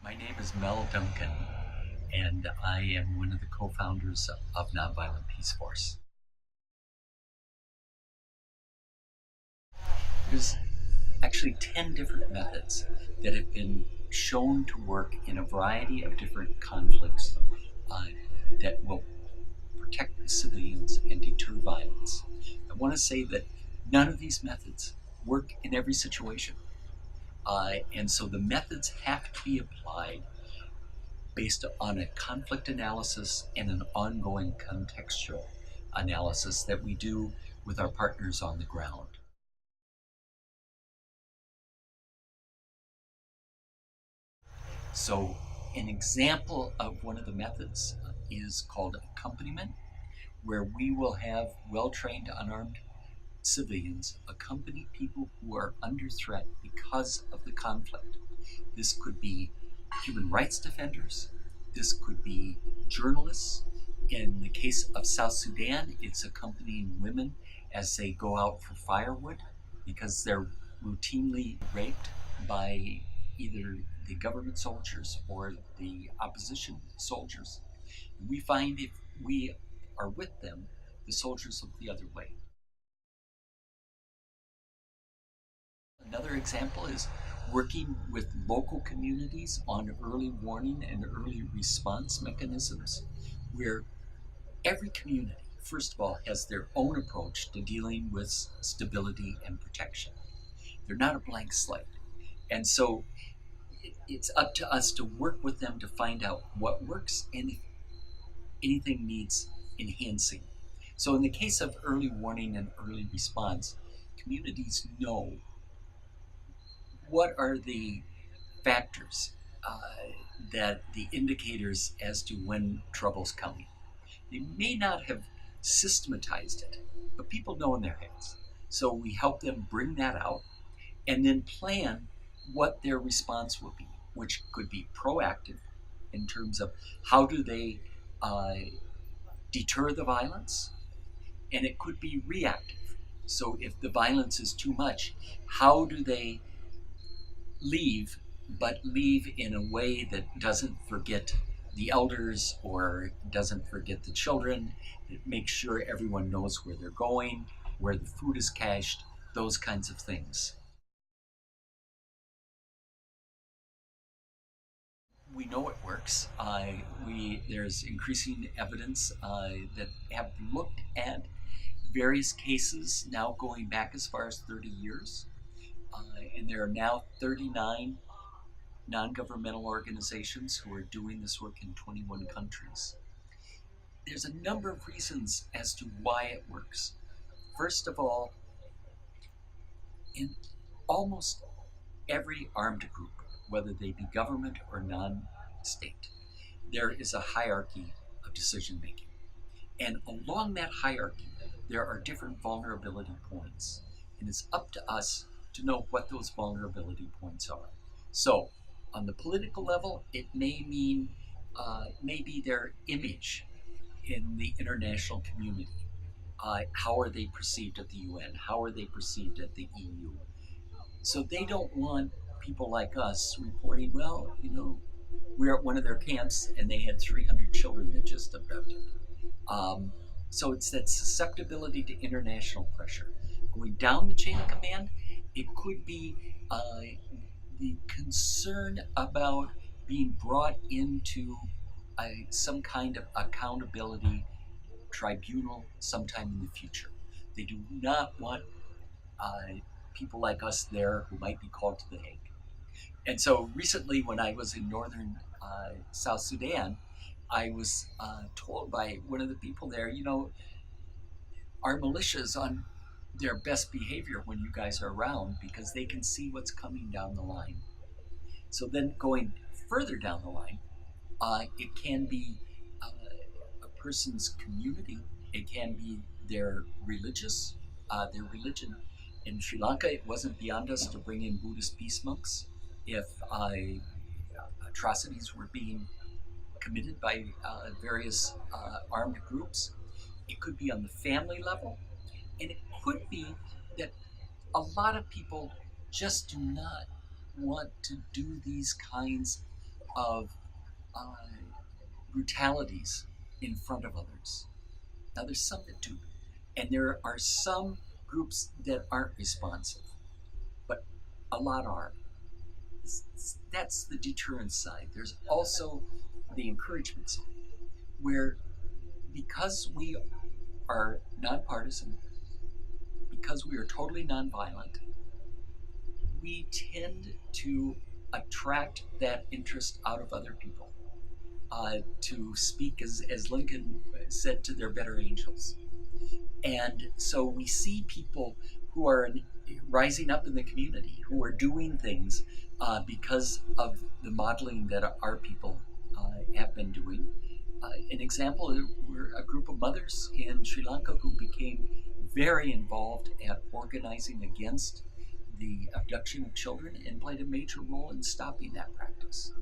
My name is Mel Duncan, and I am one of the co-founders of Nonviolent Peace Force. There's actually 10 different methods that have been shown to work in a variety of different conflicts uh, that will protect the civilians and deter violence. I want to say that none of these methods work in every situation. And so the methods have to be applied based on a conflict analysis and an ongoing contextual analysis that we do with our partners on the ground. So an example of one of the methods is called accompaniment, where we will have well-trained unarmed civilians accompany people who are under threat because of the conflict. This could be human rights defenders. This could be journalists. In the case of South Sudan, it's accompanying women as they go out for firewood because they're routinely raped by either the government soldiers or the opposition soldiers. We find if we are with them, the soldiers look the other way. Another example is working with local communities on early warning and early response mechanisms, where every community, first of all, has their own approach to dealing with stability and protection. They're not a blank slate. And so it's up to us to work with them to find out what works and if anything needs enhancing. So, in the case of early warning and early response, communities know what are the factors that the indicators as to when trouble's coming. They may not have systematized it, but people know in their heads. So we help them bring that out and then plan what their response will be, which could be proactive in terms of how do they uh, deter the violence, and it could be reactive. So if the violence is too much, how do they leave, but leave in a way that doesn't forget the elders or doesn't forget the children, that makes sure everyone knows where they're going, where the food is cached, those kinds of things. We know it works. There's increasing evidence that have looked at various cases now going back as far as 30 years. And there are now 39 non-governmental organizations who are doing this work in 21 countries. There's a number of reasons as to why it works. First of all, in almost every armed group, whether they be government or non-state, there is a hierarchy of decision making. And along that hierarchy, there are different vulnerability points. And it's up to us to know what those vulnerability points are. So, on the political level, it may mean maybe their image in the international community. How are they perceived at the UN? How are they perceived at the EU? So they don't want people like us reporting, well, we're at one of their camps and they had 300 children that just abducted. Um, so it's that susceptibility to international pressure. Going down the chain of command, it could be the concern about being brought into some kind of accountability tribunal sometime in the future. They do not want people like us there who might be called to the Hague. And so recently, when I was in northern South Sudan, I was told by one of the people there, our militia's on their best behavior when you guys are around because they can see what's coming down the line. So then going further down the line, it can be a person's community. It can be their religion. In Sri Lanka, it wasn't beyond us to bring in Buddhist peace monks if atrocities were being committed by various armed groups. It could be on the family level, and it could be that a lot of people just do not want to do these kinds of uh, brutalities in front of others. Now, there's some that do, and there are some groups that aren't responsive, but a lot are. That's the deterrence side. There's also the encouragement side, where because we are nonpartisan, because we are totally nonviolent, we tend to attract that interest out of other people, to speak, as Lincoln said, to their better angels. And so we see people who are rising up in the community, who are doing things because of the modeling that our people have been doing. An example, were a group of mothers in Sri Lanka who became very involved at organizing against the abduction of children and played a major role in stopping that practice.